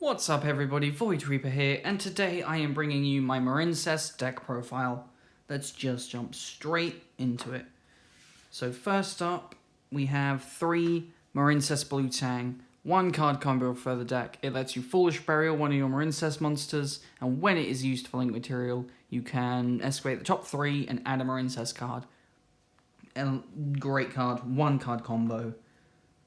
What's up everybody, Void Reaper here, and today I am bringing you my Marincess deck profile. Let's just jump straight into it. So first up, we have 3 Marincess Blue Tang, 1 card combo for the deck. It lets you Foolish Burial one of your Marincess monsters, and when it is used for link material, you can escalate the top 3 and add a Marincess card. And great card, 1 card combo,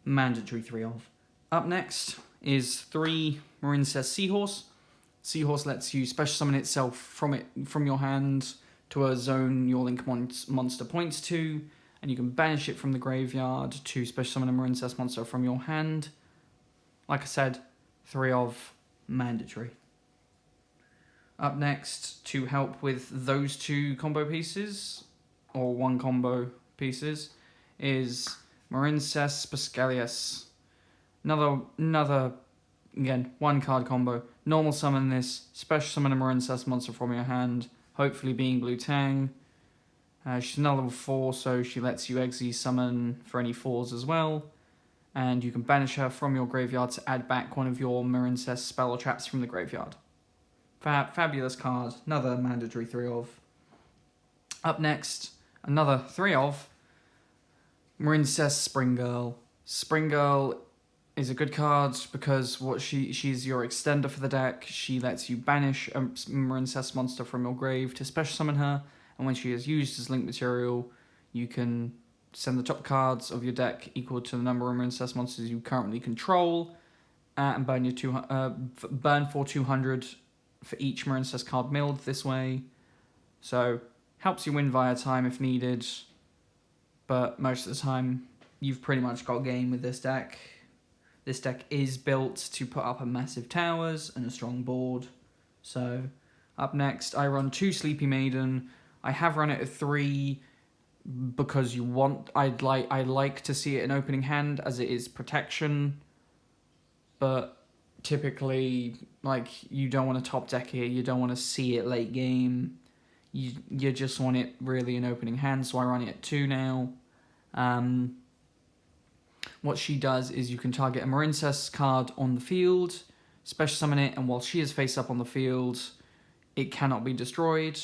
mandatory 3 of. Up next is 3 Marincess Seahorse. Seahorse lets you special summon itself from your hand to a zone your link monster points to, and you can banish it from the graveyard to special summon a Marincess monster from your hand. Like I said, 3 of, mandatory. Up next, to help with those 2 combo pieces, or 1 combo pieces, is Marincess Pascalius. Another, again, 1 card combo. Normal summon this, special summon a Marincess monster from your hand, hopefully being Blue Tang. She's another level 4, so she lets you Exi summon for any 4s as well. And you can banish her from your graveyard to add back one of your Marincess spell or traps from the graveyard. Fabulous card, another mandatory 3 of. Up next, another 3 of Marincess Spring Girl. Spring Girl is a good card because she's your extender for the deck. She lets you banish a Marincess monster from your grave to special summon her, and when she is used as link material, you can send the top cards of your deck equal to the number of Marincess monsters you currently control, and burn for 200 for each Marincess card milled this way. So helps you win via time if needed, but most of the time you've pretty much got game with this deck. This deck is built to put up a massive towers and a strong board. So, up next, I run 2 Sleepy Maiden. I have run it at 3 because I like to see it in opening hand as it is protection. But typically, you don't want to top deck here. You don't want to see it late game. You just want it really in opening hand. So I run it at 2 now. What she does is you can target a Marincess card on the field, special summon it, and while she is face up on the field, it cannot be destroyed.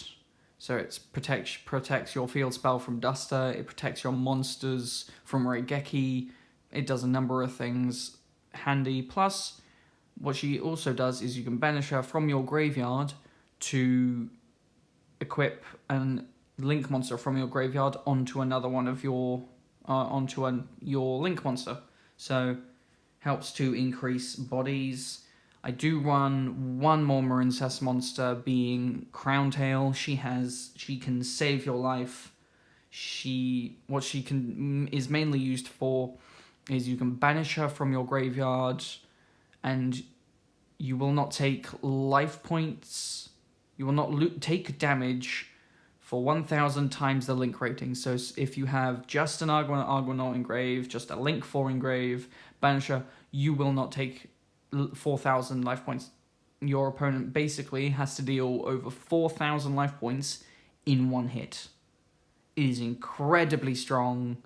So it protects your field spell from Duster, it protects your monsters from Reigeki, it does a number of things handy. Plus, what she also does is you can banish her from your graveyard to equip a link monster from your graveyard onto another one of your your link monster, so helps to increase bodies. I do run 1 more Marincess monster, being Crowntail. She can save your life. What she is mainly used for is you can banish her from your graveyard, and you will not take life points. You will not take damage for 1,000 times the link rating. So if you have just an Argonaut engrave, just a link 4 engrave, Banisher, you will not take 4,000 life points. Your opponent basically has to deal over 4,000 life points in 1 hit. It is incredibly strong,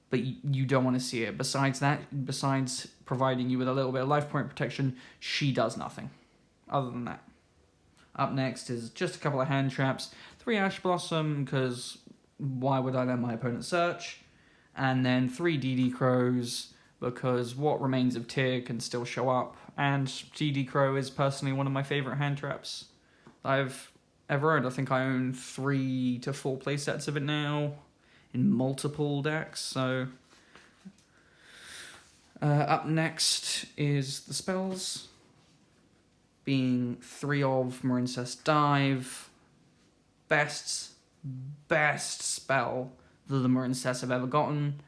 but you don't want to see it. Besides providing you with a little bit of life point protection, she does nothing other than that. Up next is just a couple of hand traps. 3 Ash Blossom, because why would I let my opponent search? And then 3 DD Crows, because what remains of Tyr can still show up. And DD Crow is personally one of my favourite hand traps I've ever owned. I think I own 3 to 4 playsets of it now in multiple decks. So up next is the spells, being 3 of Marincess Dive. Best spell that the Marincess have ever gotten.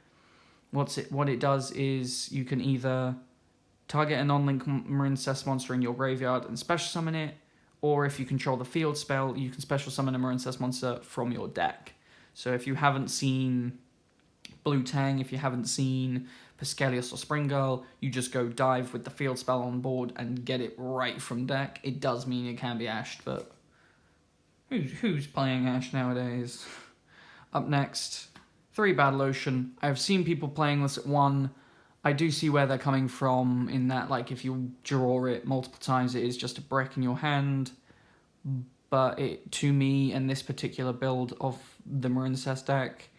What it does is you can either target a non-link Marincess monster in your graveyard and special summon it, or if you control the field spell, you can special summon a Marincess monster from your deck. So if you haven't seen Blue Tang, if you haven't seen Pascalius or Spring Girl, you just go dive with the field spell on board and get it right from deck. It does mean it can be ashed, but who's playing Ash nowadays? Up next, 3 Battle Ocean. I've seen people playing this at 1. I do see where they're coming from in that, like, if you draw it multiple times, it is just a brick in your hand. But to me, in this particular build of the Marincess deck,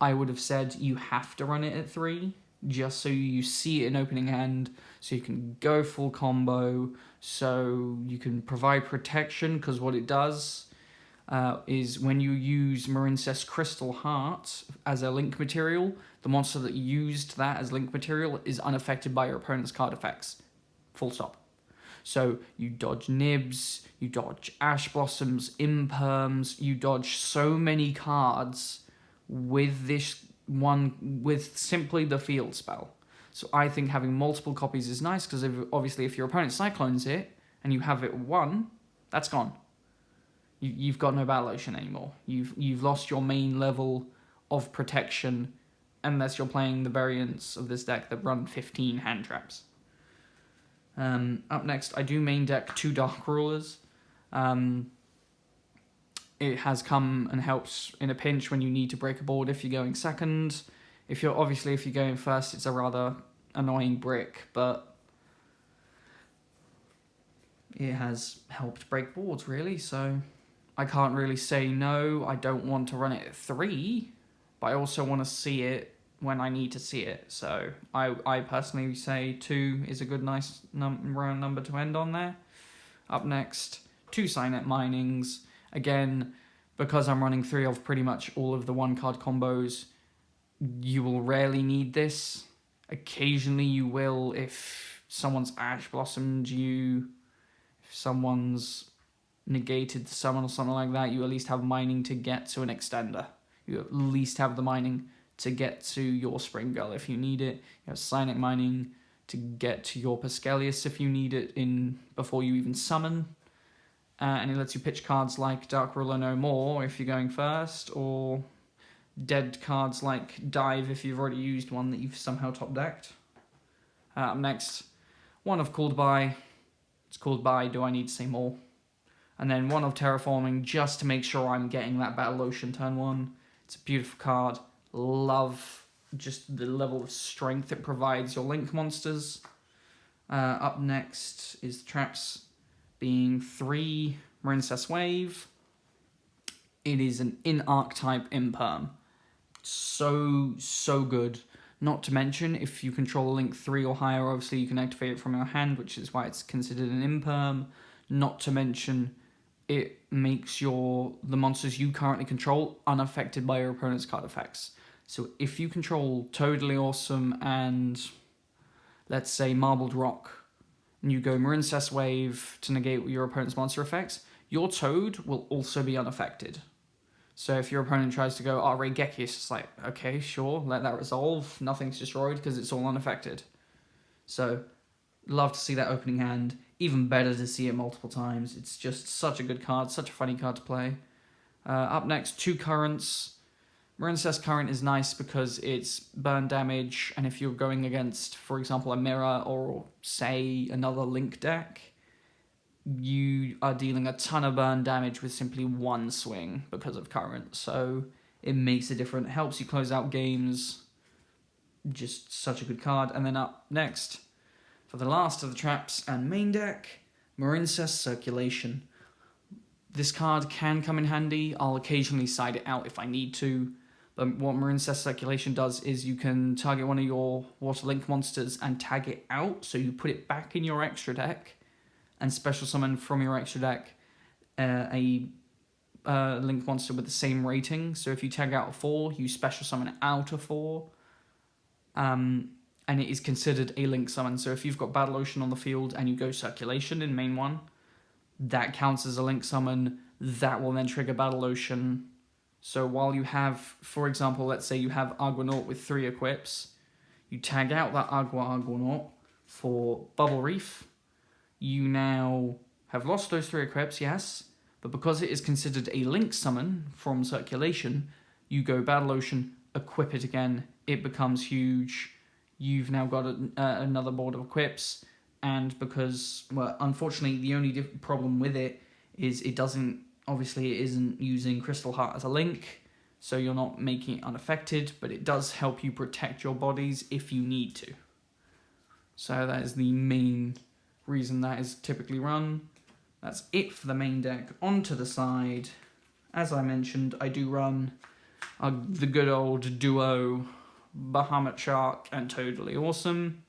I would have said you have to run it at 3, just so you see it in opening hand, so you can go full combo, so you can provide protection, because what it does is when you use Marincess Crystal Heart as a link material, the monster that used that as link material is unaffected by your opponent's card effects. Full stop. So you dodge Nibs, you dodge Ash Blossoms, Imperms, you dodge so many cards with this one, with simply the field spell. So I think having multiple copies is nice, because obviously if your opponent cyclones it and you have it 1, that's gone. You've got no Battle Ocean anymore. You've lost your main level of protection, unless you're playing the variants of this deck that run 15 hand traps. Up next, I do main deck 2 Dark Rulers. It has come and helps in a pinch when you need to break a board if you're going second. If you're going first, it's a rather annoying brick, but it has helped break boards, really, so I can't really say no. I don't want to run it at 3, but I also want to see it when I need to see it. So I personally say 2 is a good, nice round number to end on there. Up next, 2 Signet Minings. Again, because I'm running 3 of pretty much all of the 1-card combos, you will rarely need this. Occasionally you will if someone's Ash Blossomed you, if someone's negated the summon or something like that, you at least have mining to get to an extender. You at least have the mining to get to your Spring Girl if you need it. You have Signet Mining to get to your Pescelius if you need it before you even summon. And it lets you pitch cards like Dark Ruler No More if you're going first, or dead cards like Dive if you've already used one that you've somehow top-decked. Up next, 1 of Called By. It's Called By, do I need to say more? And then 1 of Terraforming, just to make sure I'm getting that Battle Ocean turn 1. It's a beautiful card. Love just the level of strength it provides your link monsters. Up next is the traps, being 3 Marincess Wave. It is an in-archetype Imperm. So good. Not to mention, if you control a link 3 or higher, obviously you can activate it from your hand, which is why it's considered an Imperm. Not to mention, it makes the monsters you currently control unaffected by your opponent's card effects. So if you control Totally Awesome and, let's say, Marbled Rock, and you go Marincess Wave to negate your opponent's monster effects, your Toad will also be unaffected. So if your opponent tries to go Reigeki, it's just like, okay, sure, let that resolve. Nothing's destroyed because it's all unaffected. So, love to see that opening hand. Even better to see it multiple times. It's just such a good card, such a funny card to play. Up next, 2 Currents. Marincess Current is nice because it's burn damage, and if you're going against, for example, a Mirror or, say, another Link deck, you are dealing a ton of burn damage with simply 1 swing because of Current. So it makes a difference. It helps you close out games. Just such a good card. And then up next, for the last of the traps and main deck, Marincess Circulation. This card can come in handy. I'll occasionally side it out if I need to. But what Marincess Circulation does is you can target one of your Water Link monsters and tag it out, so you put it back in your extra deck, and special summon from your extra deck a Link monster with the same rating. So if you tag out a 4, you special summon out a 4. And it is considered a Link summon. So if you've got Battle Ocean on the field and you go Circulation in main 1, that counts as a Link summon. That will then trigger Battle Ocean. So while you have, for example, let's say you have Argonaut with 3 equips, you tag out that Argonaut for Bubble Reef. You now have lost those 3 equips, yes, but because it is considered a Link summon from Circulation, you go Battle Ocean, equip it again, it becomes huge. You've now got another board of equips, and because, well, unfortunately, the only problem with it is it isn't using Crystal Heart as a link, so you're not making it unaffected, but it does help you protect your bodies if you need to. So that is the main reason that is typically run. That's it for the main deck. Onto the side, as I mentioned, I do run the good old duo Bahamut Shark and Totally Awesome.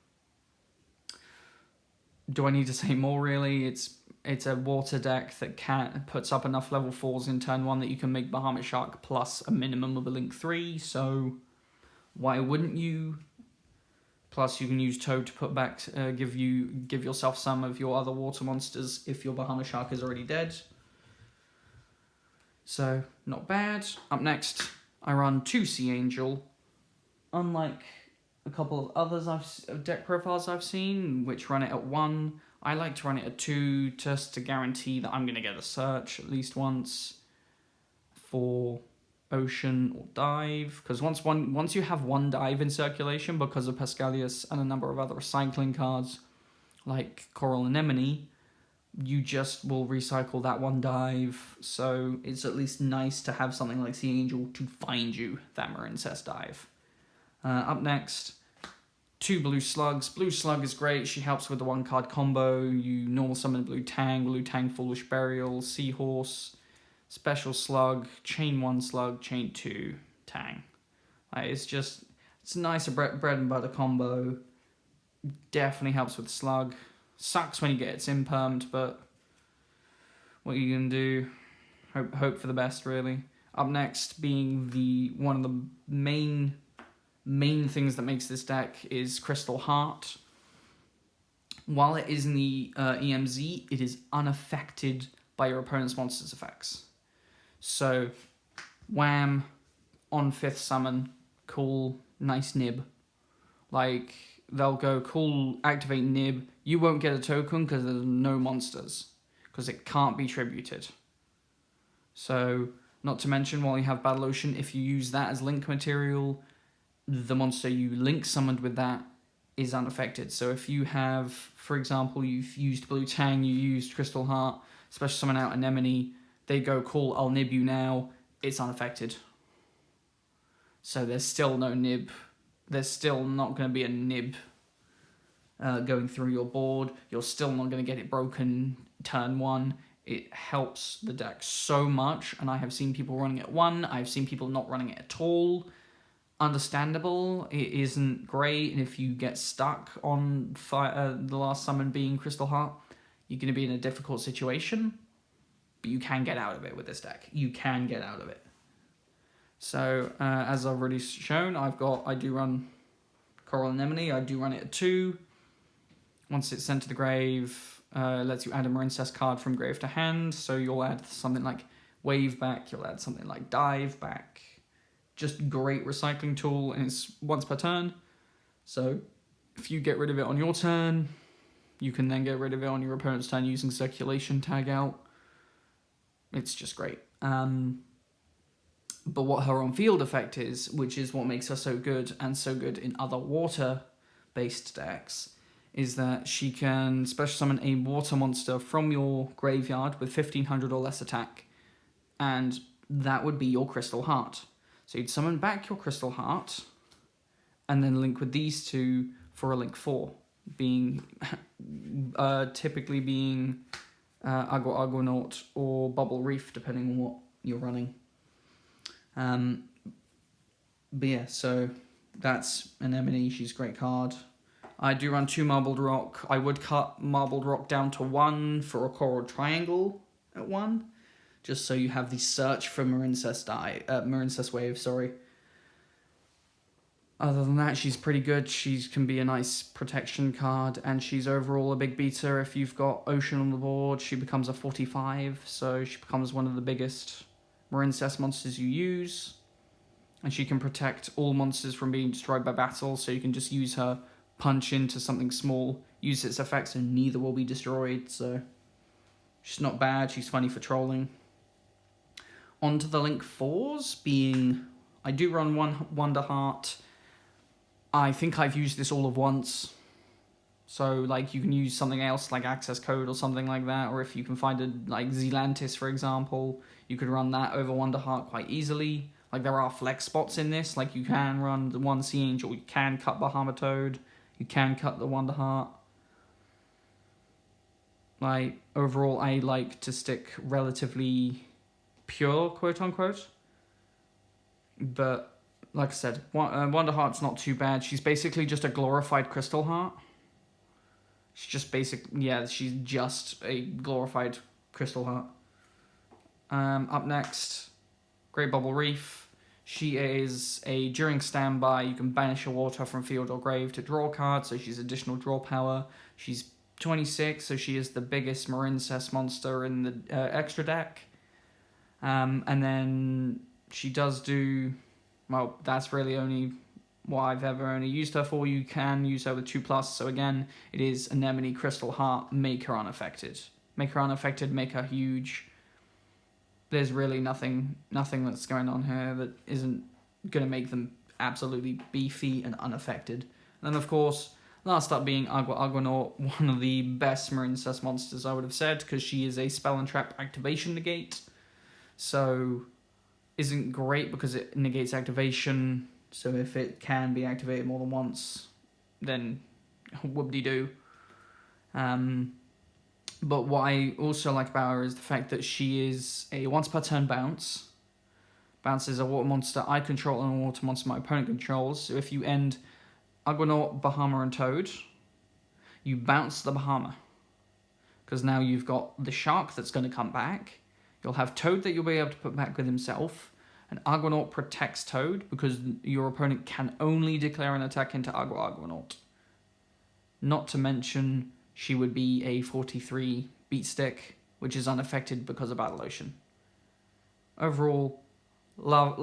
Do I need to say more, really? It's a water deck that puts up enough level 4s in turn 1 that you can make Bahamut Shark plus a minimum of a Link 3, so why wouldn't you? Plus, you can use Toad to put back, give yourself some of your other water monsters if your Bahamut Shark is already dead. So, not bad. Up next, I run 2 Sea Angel. Unlike a couple of others deck profiles I've seen, which run it at 1, I like to run it at 2 just to guarantee that I'm going to get a search at least once for Ocean or Dive, because once you have 1 dive in circulation because of Pescalius and a number of other recycling cards like Coral Anemone, you just will recycle that 1 dive, so it's at least nice to have something like Sea Angel to find you that Marincess dive. Up next, 2 Blue Slugs. Blue Slug is great, she helps with the 1-card combo. You normal summon Blue Tang, Foolish Burial, Seahorse, Special Slug, Chain 1 Slug, Chain 2 Tang. It's a nicer bread and butter combo. Definitely helps with Slug. Sucks when you get its impermed, but what are you gonna do? Hope for the best, really. Up next, being one of the main things that makes this deck is Crystal Heart. While it is in the EMZ, it is unaffected by your opponent's monster's effects. So, wham, on 5th summon, cool, nice nib. Like, they'll go, cool, activate nib. You won't get a token because there's no monsters, because it can't be tributed. So, not to mention, while you have Battle Ocean, if you use that as link material, the monster you link summoned with that is unaffected. So if you have, for example, you've used Blue Tang, you used Crystal Heart, special summon out Anemone, they go, cool, I'll nib you now, it's unaffected. So there's still no nib. There's still not going to be a nib going through your board. You're still not going to get it broken turn 1. It helps the deck so much, and I have seen people running it at 1. I've seen people not running it at all. Understandable, it isn't great, and if you get stuck on the last summon being Crystal Heart, you're going to be in a difficult situation, but you can get out of it with this deck. You can get out of it. So, as I've already shown, I do run Coral Anemone. I do run it at 2. Once it's sent to the grave, lets you add a Marincess card from grave to hand, so you'll add something like Wave back, you'll add something like Dive back. Just great recycling tool, and it's once per turn. So if you get rid of it on your turn, you can then get rid of it on your opponent's turn using circulation tag out. It's just great. But what her on-field effect is, which is what makes her so good, and so good in other water-based decks, is that she can special summon a water monster from your graveyard with 1500 or less attack, and that would be your Crystal Heart. So you'd summon back your Crystal Heart, and then link with these 2 for a link 4, being typically being Aquanaut or Bubble Reef, depending on what you're running. But yeah, so that's Anemone. She's a great card. I do run 2 Marbled Rock. I would cut Marbled Rock down to 1 for a Coral Triangle at 1, just so you have the search for Marincess Wave, sorry. Other than that, she's pretty good. She can be a nice protection card, and she's overall a big beater. If you've got Ocean on the board, she becomes a 45, so she becomes one of the biggest Marincess monsters you use. And she can protect all monsters from being destroyed by battle, so you can just use her, punch into something small, use its effects, and neither will be destroyed, so she's not bad. She's funny for trolling. On to the Link 4s, being... I do run one Wonder Heart. I think I've used this all of once. So, like, you can use something else, like Access Code or something like that, or if you can find a, like, Zealantis, for example, you could run that over Wonder Heart quite easily. Like, there are flex spots in this, like, you can run the 1 Sea Angel, you can cut Bahamut Toad, You can cut the Wonder Heart. Like, overall, I like to stick relatively pure, quote-unquote. But, like I said, Wonder Heart's not too bad. She's basically just a glorified Crystal Heart. She's just she's just a glorified Crystal Heart. Up next, Great Bubble Reef. She is during standby, you can banish a water from field or grave to draw cards, so she's additional draw power. She's 26, so she is the biggest Marincess monster in the extra deck. And then she does do, well, that's really only what I've ever only used her for. You can use her with 2+, so again, it is Anemone, Crystal Heart, make her unaffected. Make her unaffected, make her huge. There's really nothing that's going on here that isn't going to make them absolutely beefy and unaffected. And then, of course, last up being Aquanaut, one of the best Marincess monsters, I would have said, because she is a Spell and Trap activation negate. So, isn't great because it negates activation. So if it can be activated more than once, then whoop-de-doo. But what I also like about her is the fact that she is a once per turn bounce. Bounce is a water monster I control and a water monster my opponent controls. So if you end Aquanaut, Bahama, and Toad, you bounce the Bahama. Because now you've got the shark that's going to come back. You'll have Toad that you'll be able to put back with himself. And Aquanaut protects Toad because your opponent can only declare an attack into Aquanaut. Not to mention, she would be a 43 beat stick, which is unaffected because of Battle Ocean. Overall, love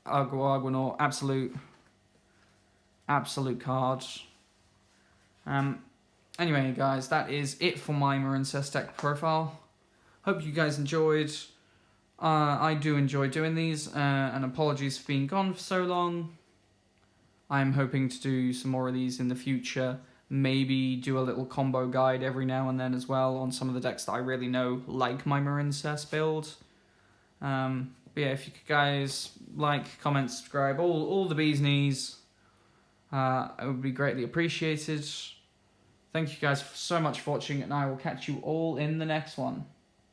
Aquanaut. Absolute card. Anyway, guys, that is it for my Marincess deck profile. Hope you guys enjoyed. I do enjoy doing these, and apologies for being gone for so long. I'm hoping to do some more of these in the future. Maybe do a little combo guide every now and then as well on some of the decks that I really know, like my Marincess build. But yeah, if you could guys like, comment, subscribe, all the bee's knees, it would be greatly appreciated. Thank you guys so much for watching, and I will catch you all in the next one.